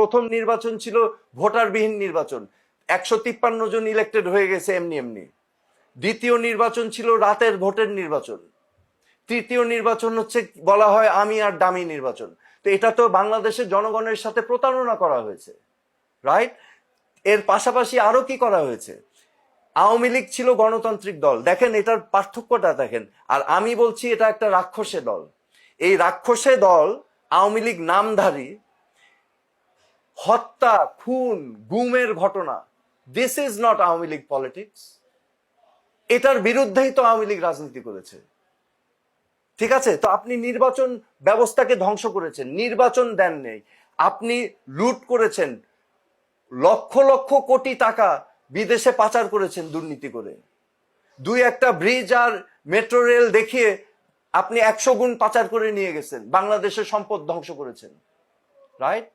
প্রথম নির্বাচন ছিল ভোটারবিহীন নির্বাচন, 153 জন ইলেক্টেড হয়ে গেছে এমনি এমনি। দ্বিতীয় নির্বাচন ছিল রাতের ভোটের নির্বাচন। তৃতীয় নির্বাচন হচ্ছে বলা হয় আমি আর ডামি নির্বাচন। তো এটা তো বাংলাদেশের জনগণের সাথে প্রতারণা করা হয়েছে, রাইট? এর পাশাপাশি আরো কি করা হয়েছে? আওয়ামী লীগ ছিল গণতান্ত্রিক দল, দেখেন এটার পার্থক্যটা দেখেন। আর আমি বলছি এটা একটা রাক্ষসে দল। এই রাক্ষসে দল আওয়ামী লীগ নামধারী, হত্যা, খুন, গুমের ঘটনা, this is not Awami League politics. এটার বিরুদ্ধেই তো আওয়ামী লীগ রাজনীতি করেছে, ঠিক আছে? তো আপনি নির্বাচন ব্যবস্থাকে ধ্বংস করেছেন, নির্বাচন দেন নেই, আপনি লুট করেছেন, লক্ষ লক্ষ কোটি টাকা বিদেশে পাচার করেছেন দুর্নীতি করে। দুই একটা ব্রিজ আর মেট্রো রেল দেখিয়ে আপনি 100 গুণ পাচার করে নিয়ে গেছেন, বাংলাদেশের সম্পদ ধ্বংস করেছেন, রাইট?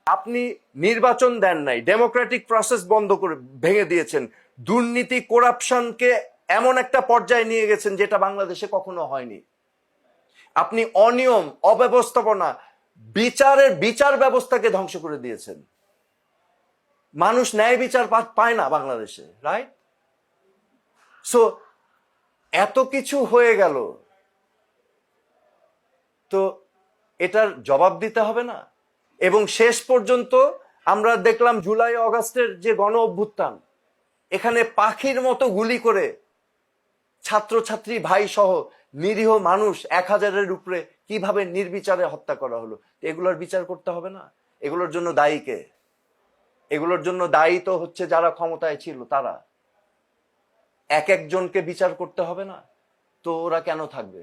আপনি নির্বাচন দেন নাই, ডেমোক্রেটিক প্রসেস বন্ধ করে ভেঙে দিয়েছেন, দুর্নীতি করাপশনকে এমন একটা পর্যায়ে নিয়ে গেছেন যেটা বাংলাদেশে কখনো হয়নি। আপনি অনিয়ম, অব্যবস্থাপনা, বিচার ব্যবস্থাকে ধ্বংস করে দিয়েছেন। মানুষ ন্যায় বিচার পায় না বাংলাদেশে, রাইট? সো এত কিছু হয়ে গেল, তো এটার জবাব দিতে হবে না? এবং শেষ পর্যন্ত আমরা দেখলাম জুলাই অগাস্টের যে গণ অভ্যুত্থান, এখানে পাখির মতো গুলি করে ছাত্রছাত্রী ভাই সহ নিরীহ মানুষ 1000-এর উপরে কিভাবে নির্বিচারে হত্যা করা হলো। এগুলোর বিচার করতে হবে না? এগুলোর জন্য দায়ী কে? এগুলোর জন্য দায়ী তো হচ্ছে যারা ক্ষমতায় ছিল তারা। এক একজনকে বিচার করতে হবে না? তো ওরা কেন থাকবে?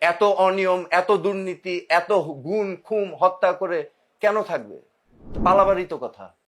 এত অনিয়ম, এত দুর্নীতি, এত গুম খুম হত্যা করে কেন থাকবে? পালাবারই তো কথা।